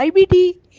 IBD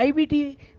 IBD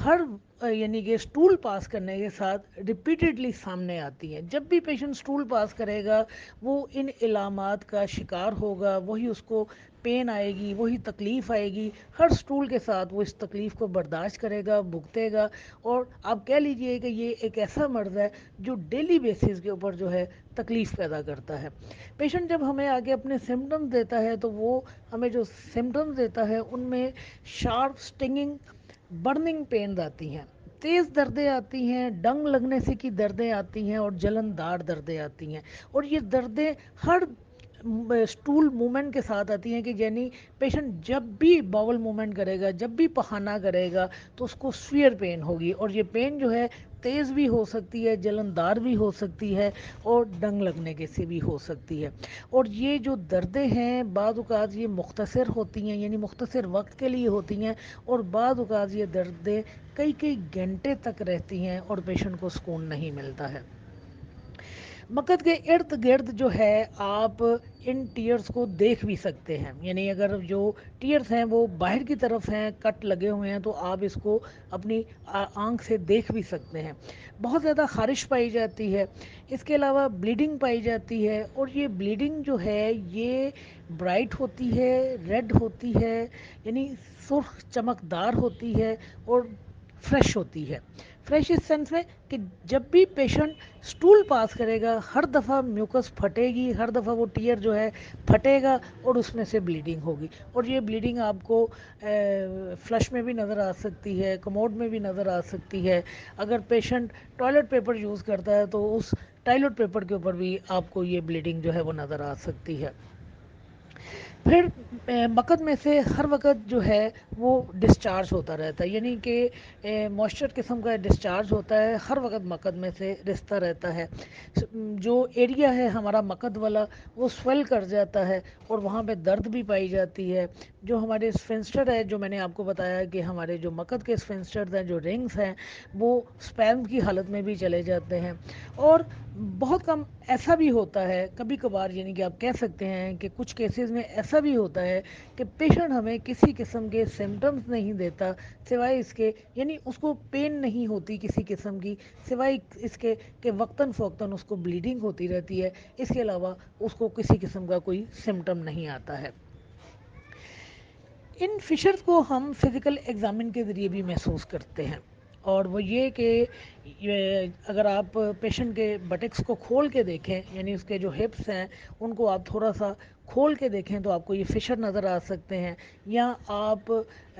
ہر یعنی کہ stool پاس کرنے کے ساتھ ریپیٹڈلی سامنے آتی ہیں. جب بھی پیشنٹ اسٹول پاس کرے گا وہ ان علامات کا شکار ہوگا, وہی اس کو پین آئے گی, وہی تکلیف آئے گی. ہر اسٹول کے ساتھ وہ اس تکلیف کو برداشت کرے گا, بھگتے گا, اور آپ کہہ لیجئے کہ یہ ایک ایسا مرض ہے جو ڈیلی بیسس کے اوپر جو ہے تکلیف پیدا کرتا ہے. پیشنٹ جب ہمیں آگے اپنے سمٹمز دیتا ہے تو وہ ہمیں جو سمٹمز دیتا ہے ان میں شارپ سٹنگنگ برننگ پینز آتی ہیں, تیز دردیں آتی ہیں, ڈنگ لگنے سے کی دردیں آتی ہیں, اور جلن دار دردیں آتی ہیں. اور یہ دردیں ہر اسٹول مومنٹ کے ساتھ آتی ہیں کہ یعنی پیشنٹ جب بھی باول مومنٹ کرے گا, جب بھی پخانہ کرے گا تو اس کو سویئر پین ہوگی, اور یہ پین جو ہے تیز بھی ہو سکتی ہے, جلندار بھی ہو سکتی ہے, اور ڈنگ لگنے کے سے بھی ہو سکتی ہے. اور یہ جو دردیں ہیں بعض اوقات یہ مختصر ہوتی ہیں, یعنی مختصر وقت کے لیے ہوتی ہیں, اور بعض اوقات یہ دردیں کئی کئی گھنٹے تک رہتی ہیں اور پیشنٹ کو سکون نہیں ملتا ہے. مقد کے ارد گرد جو ہے آپ ان ٹیئرز کو دیکھ بھی سکتے ہیں, یعنی اگر جو ٹیئرز ہیں وہ باہر کی طرف ہیں, کٹ لگے ہوئے ہیں, تو آپ اس کو اپنی آنکھ سے دیکھ بھی سکتے ہیں. بہت زیادہ خارش پائی جاتی ہے, اس کے علاوہ بلیڈنگ پائی جاتی ہے, اور یہ بلیڈنگ جو ہے یہ برائٹ ہوتی ہے, ریڈ ہوتی ہے, یعنی سرخ چمکدار ہوتی ہے, اور فریش ہوتی ہے. فریش اس سینس میں کہ جب بھی پیشنٹ سٹول پاس کرے گا ہر دفعہ میوکس پھٹے گی, ہر دفعہ وہ ٹیئر جو ہے پھٹے گا, اور اس میں سے بلیڈنگ ہوگی. اور یہ بلیڈنگ آپ کو فلش میں بھی نظر آ سکتی ہے, کموڈ میں بھی نظر آ سکتی ہے. اگر پیشنٹ ٹوائلٹ پیپر یوز کرتا ہے تو اس ٹوائلٹ پیپر کے اوپر بھی آپ کو یہ بلیڈنگ جو ہے وہ نظر آ سکتی ہے. پھر مقد میں سے ہر وقت جو ہے وہ ڈسچارج ہوتا رہتا ہے, یعنی کہ موئسچر قسم کا ڈسچارج ہوتا ہے, ہر وقت مقد میں سے رستا رہتا ہے. جو ایریا ہے ہمارا مقد والا وہ سویل کر جاتا ہے, اور وہاں پہ درد بھی پائی جاتی ہے. جو ہمارے اسفنسٹر ہے, جو میں نے آپ کو بتایا کہ ہمارے جو مقد کے اسفنسٹر ہیں, جو رنگز ہیں, وہ اسپیم کی حالت میں بھی چلے جاتے ہیں. اور بہت کم ایسا بھی ہوتا ہے کبھی کبھار, یعنی کہ آپ کہہ سکتے ہیں کہ کچھ کیسز میں ایسا بھی ہوتا ہے کہ پیشنٹ ہمیں کسی قسم کے سمٹمز نہیں دیتا سوائے اس کے, یعنی اس کو پین نہیں ہوتی کسی قسم کی سوائے اس کے کہ وقتاً فوقتاً اس کو بلیڈنگ ہوتی رہتی ہے. اس کے علاوہ اس کو کسی قسم کا کوئی سمٹم نہیں آتا ہے. ان فشرز کو ہم فزیکل ایگزامن کے ذریعے بھی محسوس کرتے ہیں, اور وہ یہ کہ اگر آپ پیشنٹ کے بٹکس کو کھول کے دیکھیں, یعنی اس کے جو ہپس ہیں ان کو آپ تھوڑا سا کھول کے دیکھیں تو آپ کو یہ فشر نظر آ سکتے ہیں, یا آپ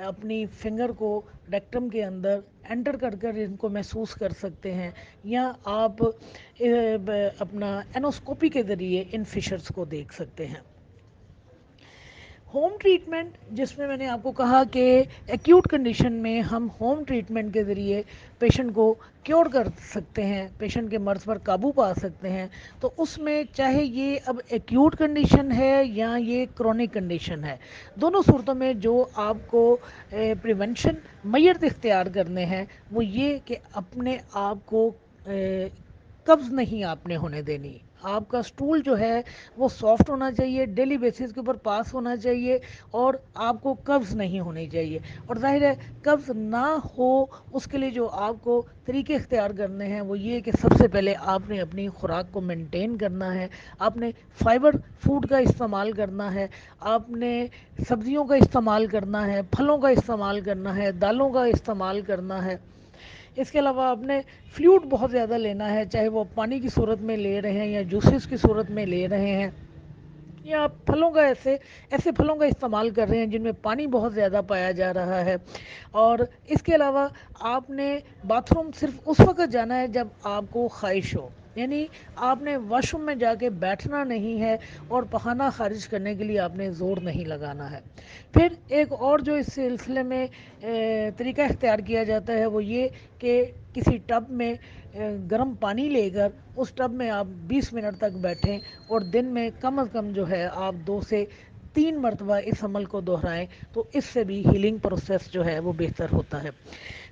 اپنی فنگر کو ریکٹم کے اندر انٹر کر کر ان کو محسوس کر سکتے ہیں, یا آپ اپنا اینوسکوپی کے ذریعے ان فشرز کو دیکھ سکتے ہیں. ہوم ٹریٹمنٹ, جس میں نے آپ کو کہا کہ ایکیوٹ کنڈیشن میں ہم ہوم ٹریٹمنٹ کے ذریعے پیشنٹ کو کیور کر سکتے ہیں, پیشنٹ کے مرض پر قابو پا سکتے ہیں. تو اس میں چاہے یہ اب ایکیوٹ کنڈیشن ہے یا یہ کرونک کنڈیشن ہے, دونوں صورتوں میں جو آپ کو پریونشن میجرز اختیار کرنے ہیں وہ یہ کہ اپنے آپ کو قبض نہیں آپ نے ہونے دینی. آپ کا سٹول جو ہے وہ سافٹ ہونا چاہیے, ڈیلی بیسس کے اوپر پاس ہونا چاہیے, اور آپ کو قبض نہیں ہونی چاہیے. اور ظاہر ہے قبض نہ ہو اس کے لیے جو آپ کو طریقے اختیار کرنے ہیں وہ یہ کہ سب سے پہلے آپ نے اپنی خوراک کو مینٹین کرنا ہے, آپ نے فائبر فوڈ کا استعمال کرنا ہے, آپ نے سبزیوں کا استعمال کرنا ہے, پھلوں کا استعمال کرنا ہے, دالوں کا استعمال کرنا ہے. اس کے علاوہ آپ نے فلوئڈ بہت زیادہ لینا ہے, چاہے وہ پانی کی صورت میں لے رہے ہیں یا جوسز کی صورت میں لے رہے ہیں, یا آپ پھلوں کا ایسے پھلوں کا استعمال کر رہے ہیں جن میں پانی بہت زیادہ پایا جا رہا ہے. اور اس کے علاوہ آپ نے باتھ روم صرف اس وقت جانا ہے جب آپ کو خواہش ہو, یعنی آپ نے واش روم میں جا کے بیٹھنا نہیں ہے, اور پخانہ خارج کرنے کے لیے آپ نے زور نہیں لگانا ہے. پھر ایک اور جو اس سلسلے میں طریقہ اختیار کیا جاتا ہے وہ یہ کہ کسی ٹب میں گرم پانی لے کر اس ٹب میں آپ 20 منٹ تک بیٹھیں, اور دن میں کم از کم جو ہے آپ 2 سے 3 مرتبہ اس عمل کو دہرائیں, تو اس سے بھی ہیلنگ پروسیس جو ہے وہ بہتر ہوتا ہے.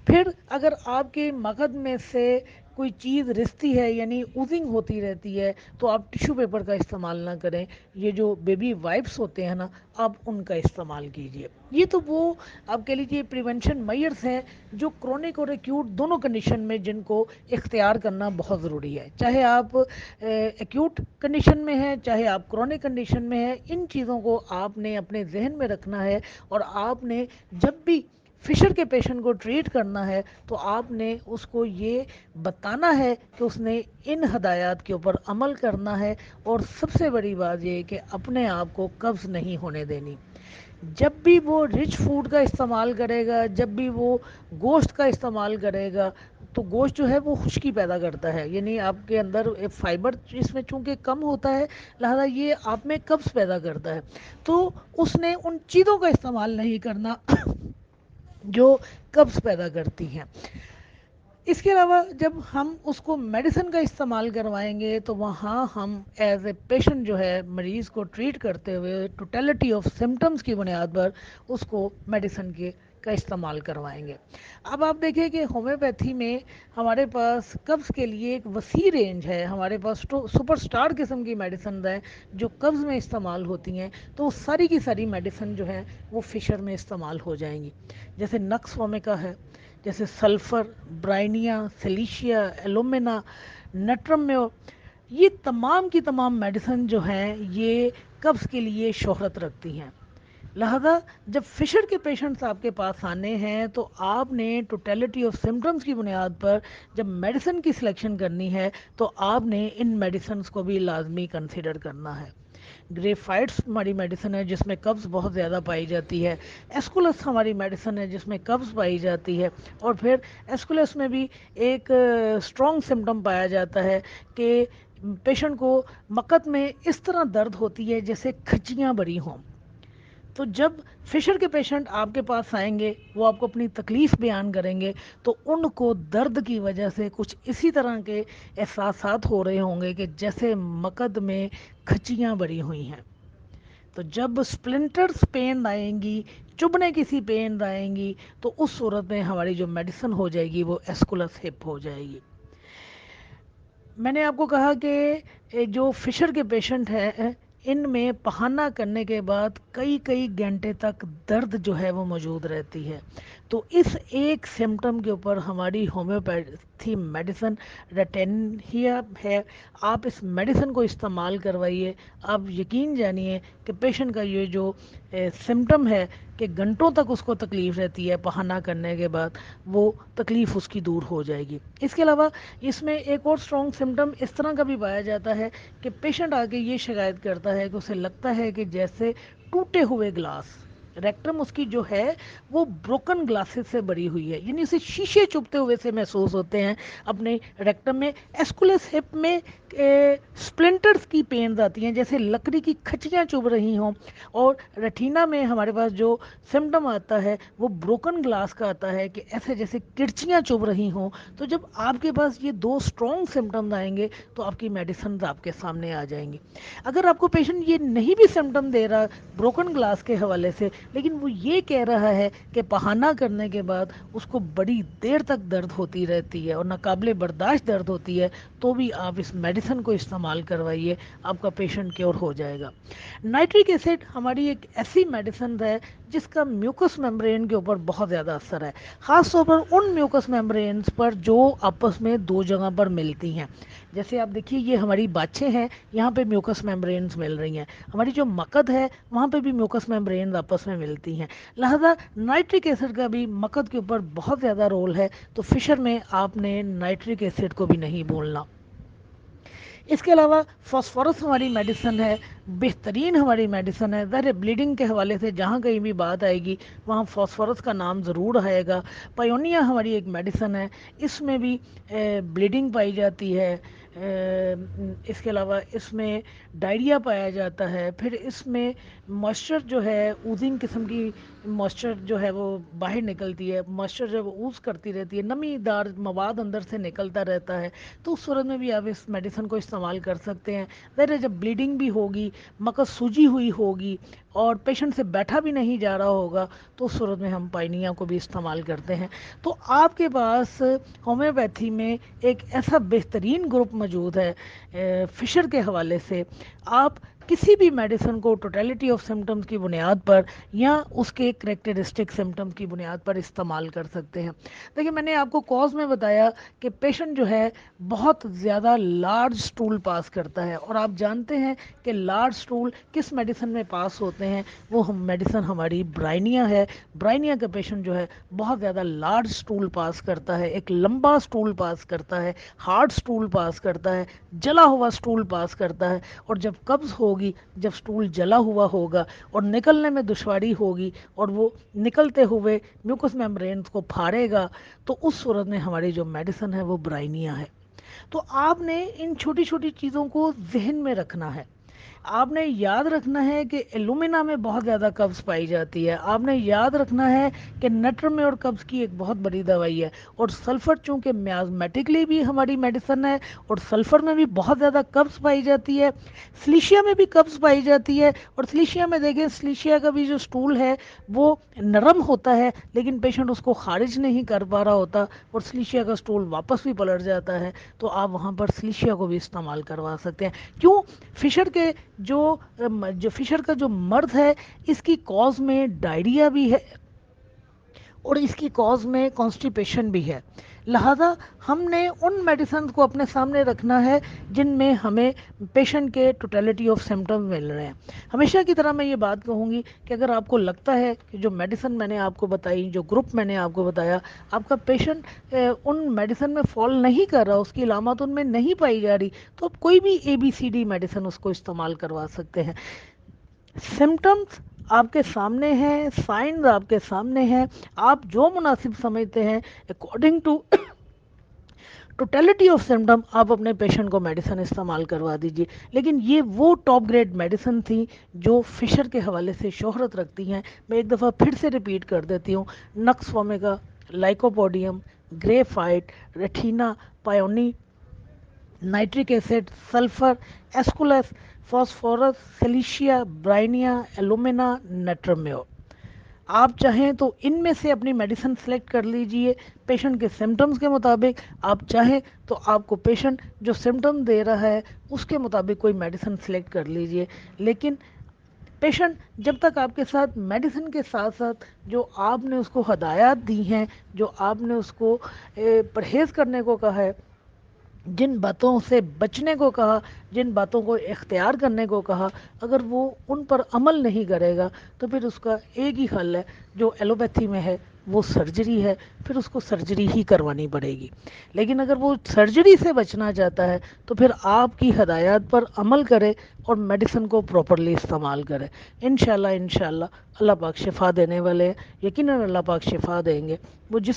پھر اگر آپ کے مقد میں سے کوئی چیز رستی ہے یعنی اوزنگ ہوتی رہتی ہے تو آپ ٹیشو پیپر کا استعمال نہ کریں. یہ جو بیبی وائپس ہوتے ہیں نا آپ ان کا استعمال کیجئے. یہ تو وہ آپ کہہ لیجیے پریونشن میئرز ہیں جو کرونک اور ایکیوٹ دونوں کنڈیشن میں جن کو اختیار کرنا بہت ضروری ہے. چاہے آپ ایکیوٹ کنڈیشن میں ہیں چاہے آپ کرونک کنڈیشن میں ہیں, ان چیزوں کو آپ نے اپنے ذہن میں رکھنا ہے. اور آپ نے جب بھی فشر کے پیشنٹ کو ٹریٹ کرنا ہے تو آپ نے اس کو یہ بتانا ہے کہ اس نے ان ہدایات کے اوپر عمل کرنا ہے. اور سب سے بڑی بات یہ کہ اپنے آپ کو قبض نہیں ہونے دینی. جب بھی وہ رچ فوڈ کا استعمال کرے گا, جب بھی وہ گوشت کا استعمال کرے گا, تو گوشت جو ہے وہ خشکی پیدا کرتا ہے, یعنی آپ کے اندر فائبر اس میں چونکہ کم ہوتا ہے لہذا یہ آپ میں قبض پیدا کرتا ہے. تو اس نے ان چیزوں کا استعمال نہیں کرنا جو قبض پیدا کرتی ہیں. اس کے علاوہ جب ہم اس کو میڈیسن کا استعمال کروائیں گے تو وہاں ہم ایز اے پیشنٹ جو ہے مریض کو ٹریٹ کرتے ہوئے ٹوٹیلٹی آف سمٹمز کی بنیاد پر اس کو میڈیسن کا استعمال کروائیں گے. اب آپ دیکھیں کہ ہومیوپیتھی میں ہمارے پاس قبض کے لیے ایک وسیع رینج ہے. ہمارے پاس سپر سٹار قسم کی میڈیسنز ہیں جو قبض میں استعمال ہوتی ہیں, تو وہ ساری کی ساری میڈیسن جو ہیں وہ فشر میں استعمال ہو جائیں گی. جیسے نکس وومیکا ہے, جیسے سلفر, برائنیا, سلیشیا, ایلومینا, نٹرمیو, یہ تمام کی تمام میڈیسن جو ہیں یہ قبض کے لیے شہرت رکھتی ہیں. لہذا جب فشر کے پیشنٹس آپ کے پاس آنے ہیں تو آپ نے ٹوٹیلٹی آف سمٹمز کی بنیاد پر جب میڈیسن کی سلیکشن کرنی ہے تو آپ نے ان میڈیسنز کو بھی لازمی کنسیڈر کرنا ہے. گریفائٹس ہماری میڈیسن ہے جس میں قبض بہت زیادہ پائی جاتی ہے. ایسکولس ہماری میڈیسن ہے جس میں قبض پائی جاتی ہے. اور پھر ایسکولس میں بھی ایک اسٹرانگ سمٹم پایا جاتا ہے کہ پیشنٹ کو مقعد میں اس طرح درد ہوتی ہے جیسے کھچیاں بری ہوں. تو جب فشر کے پیشنٹ آپ کے پاس آئیں گے وہ آپ کو اپنی تکلیف بیان کریں گے تو ان کو درد کی وجہ سے کچھ اسی طرح کے احساسات ہو رہے ہوں گے کہ جیسے مقعد میں کھچیاں بری ہوئی ہیں. تو جب سپلنٹرز پین آئیں گی, چبھنے کسی پین آئیں گی, تو اس صورت میں ہماری جو میڈیسن ہو جائے گی وہ ایسکولس ہپ ہو جائے گی. میں نے آپ کو کہا کہ جو فشر کے پیشنٹ ہیں ان میں پخانہ کرنے کے بعد کئی کئی گھنٹے تک درد جو ہے وہ موجود رہتی ہے. تو اس ایک سمٹم کے اوپر ہماری ہومیوپیتھی میڈیسن ریٹینہیا ہے. آپ اس میڈیسن کو استعمال کروائیے. آپ یقین جانیے کہ پیشنٹ کا یہ جو سمٹم ہے کہ گھنٹوں تک اس کو تکلیف رہتی ہے پخانہ کرنے کے بعد, وہ تکلیف اس کی دور ہو جائے گی. اس کے علاوہ اس میں ایک اور اسٹرانگ سمٹم اس طرح کا بھی پایا جاتا ہے کہ پیشنٹ آگے یہ شکایت کرتا ہے کہ اسے لگتا ہے کہ جیسے ٹوٹے ہوئے گلاس, ریکٹم اس کی جو ہے وہ بروکن گلاسز سے بری ہوئی ہے, یعنی اسے شیشے چبھتے ہوئے سے محسوس ہوتے ہیں اپنے ریکٹم میں. ایسکولس ہپ میں سپلنٹرز کی پینز آتی ہیں جیسے لکڑی کی کھچیاں چبھ رہی ہوں. اور ریٹینا میں ہمارے پاس جو سمٹم آتا ہے وہ بروکن گلاس کا آتا ہے کہ ایسے جیسے کرچیاں چبھ رہی ہوں. تو جب آپ کے پاس یہ دو اسٹرانگ سمٹمز آئیں گے تو آپ کی میڈیسنز آپ کے سامنے آ جائیں گی. اگر آپ کو پیشنٹ یہ نہیں بھی سمٹم دے رہا بروکن گلاس کے حوالے سے, لیکن وہ یہ کہہ رہا ہے کہ پخانہ کرنے کے بعد اس کو بڑی دیر تک درد ہوتی رہتی ہے اور ناقابل برداشت درد ہوتی ہے, تو بھی آپ اس میڈیسن کو استعمال کروائیے, آپ کا پیشنٹ کیور ہو جائے گا. نائٹرک ایسڈ ہماری ایک ایسی میڈیسن ہے جس کا میوکس میمبرین کے اوپر بہت زیادہ اثر ہے, خاص طور پر ان میوکس میمبرینز پر جو آپس میں دو جگہ پر ملتی ہیں. جیسے آپ دیکھیے یہ ہماری باچھیں ہیں, یہاں پہ میوکس میمبرینز مل رہی ہیں. ہماری جو مقد ہے وہاں پہ بھی میوکس میمبرینز آپس میں ملتی ہیں. لہذا نائٹرک ایسڈ کا بھی مقد کے اوپر بہت زیادہ رول ہے. تو فشر میں آپ نے نائٹرک ایسڈ کو بھی نہیں بولنا. اس کے علاوہ فاسفورس ہماری میڈیسن ہے, بہترین ہماری میڈیسن ہے. ظاہر بلیڈنگ کے حوالے سے جہاں کہیں بھی بات آئے گی وہاں فاسفورس کا نام ضرور آئے گا. پائیونیا ہماری ایک میڈیسن ہے, اس میں بھی بلیڈنگ پائی جاتی ہے. اس کے علاوہ اس میں ڈائریا پایا جاتا ہے، پھر اس میں موئسچر جو ہے اوزنگ قسم کی موئسچر جو ہے وہ باہر نکلتی ہے، موئسچر جو ہے وہ اوز کرتی رہتی ہے، نمی دار مواد اندر سے نکلتا رہتا ہے، تو اس صورت میں بھی آپ اس میڈیسن کو استعمال کر سکتے ہیں۔ ظاہر ہے جب بلیڈنگ بھی ہوگی، مکس سوجی ہوئی ہوگی اور پیشنٹ سے بیٹھا بھی نہیں جا رہا ہوگا، تو اس صورت میں ہم پائنیا کو بھی استعمال کرتے ہیں۔ تو آپ کے پاس ہومیوپیتھی میں ایک ایسا بہترین گروپ موجود ہے فشر کے حوالے سے۔ آپ کسی بھی میڈیسن کو ٹوٹیلٹی آف سمٹمز کی بنیاد پر یا اس کے کریکٹرسٹک سمٹمز کی بنیاد پر استعمال کر سکتے ہیں۔ دیکھیں میں نے آپ کو کوز میں بتایا کہ پیشنٹ جو ہے بہت زیادہ لارج سٹول پاس کرتا ہے، اور آپ جانتے ہیں کہ لارج سٹول کس میڈیسن میں پاس ہوتے ہیں، وہ میڈیسن ہماری برائنیا ہے۔ برائنیا کا پیشنٹ جو ہے بہت زیادہ لارج سٹول پاس کرتا ہے، ایک لمبا سٹول پاس کرتا ہے، ہارڈ سٹول پاس کرتا ہے، جلا ہوا سٹول پاس کرتا ہے، اور جب قبض ہوگی، جب سٹول جلا ہوا ہوگا اور نکلنے میں دشواری ہوگی اور وہ نکلتے ہوئے میوکس میمبرینز کو پھاڑے گا، تو اس صورت میں ہماری جو میڈیسن ہے وہ برائنیا ہے۔ تو آپ نے ان چھوٹی چھوٹی چیزوں کو ذہن میں رکھنا ہے۔ آپ نے یاد رکھنا ہے کہ ایلومنا میں بہت زیادہ قبض پائی جاتی ہے، آپ نے یاد رکھنا ہے کہ نٹر میں اور قبض کی ایک بہت بڑی دوائی ہے، اور سلفر چونکہ میازمیٹکلی بھی ہماری میڈیسن ہے، اور سلفر میں بھی بہت زیادہ قبض پائی جاتی ہے، سلیشیا میں بھی قبض پائی جاتی ہے، اور سلیشیا میں دیکھیں سلیشیا کا بھی جو سٹول ہے وہ نرم ہوتا ہے، لیکن پیشنٹ اس کو خارج نہیں کر پا رہا ہوتا اور سلیشیا کا سٹول واپس بھی پلٹ جاتا ہے، تو آپ وہاں پر سلیشیا کو بھی استعمال کروا سکتے ہیں۔ کیوں؟ فشر کے جو فشر کا جو مرض ہے، اس کی کاز میں ڈائریا بھی ہے اور اس کی کاز میں کانسٹیپیشن بھی ہے، لہذا ہم نے ان میڈیسنز کو اپنے سامنے رکھنا ہے جن میں ہمیں پیشنٹ کے ٹوٹیلٹی آف سمٹم مل رہے ہیں۔ ہمیشہ کی طرح میں یہ بات کہوں گی کہ اگر آپ کو لگتا ہے کہ جو میڈیسن میں نے آپ کو بتائی، جو گروپ میں نے آپ کو بتایا، آپ کا پیشنٹ ان میڈیسن میں فال نہیں کر رہا، اس کی علامات ان میں نہیں پائی جا رہی، تو آپ کوئی بھی ABCD میڈیسن اس کو استعمال کروا سکتے ہیں۔ سمٹمز آپ کے سامنے ہیں، سائنز آپ کے سامنے ہیں، آپ جو مناسب سمجھتے ہیں according to totality of symptom آپ اپنے پیشنٹ کو میڈیسن استعمال کروا دیجیے۔ لیکن یہ وہ ٹاپ گریڈ میڈیسن تھی جو فشر کے حوالے سے شہرت رکھتی ہیں۔ میں ایک دفعہ پھر سے ریپیٹ کر دیتی ہوں: nux vomica, lycopodium, graphites, ریٹھینا، paeonia, nitric acid, sulphur, aesculus, phosphorus, silicea, bryonia, alumina, نیٹرمیو۔ آپ چاہیں تو ان میں سے اپنی میڈیسن سلیکٹ کر لیجئے پیشنٹ کے سمٹمز کے مطابق، آپ چاہیں تو آپ کو پیشنٹ جو سمٹم دے رہا ہے اس کے مطابق کوئی میڈیسن سلیکٹ کر لیجئے، لیکن پیشنٹ جب تک آپ کے ساتھ میڈیسن کے ساتھ ساتھ جو آپ نے اس کو ہدایات دی ہیں، جو آپ نے اس کو پرہیز کرنے کو کہا ہے، جن باتوں سے بچنے کو کہا، جن باتوں کو اختیار کرنے کو کہا، اگر وہ ان پر عمل نہیں کرے گا تو پھر اس کا ایک ہی حل ہے جو ایلوپیتھی میں ہے، وہ سرجری ہے، پھر اس کو سرجری ہی کروانی پڑے گی۔ لیکن اگر وہ سرجری سے بچنا چاہتا ہے تو پھر آپ کی ہدایات پر عمل کرے اور میڈیسن کو پراپرلی استعمال کرے۔ انشاءاللہ اللہ پاک شفا دینے والے ہیں، یقیناً اللہ پاک شفا دیں گے۔ وہ جس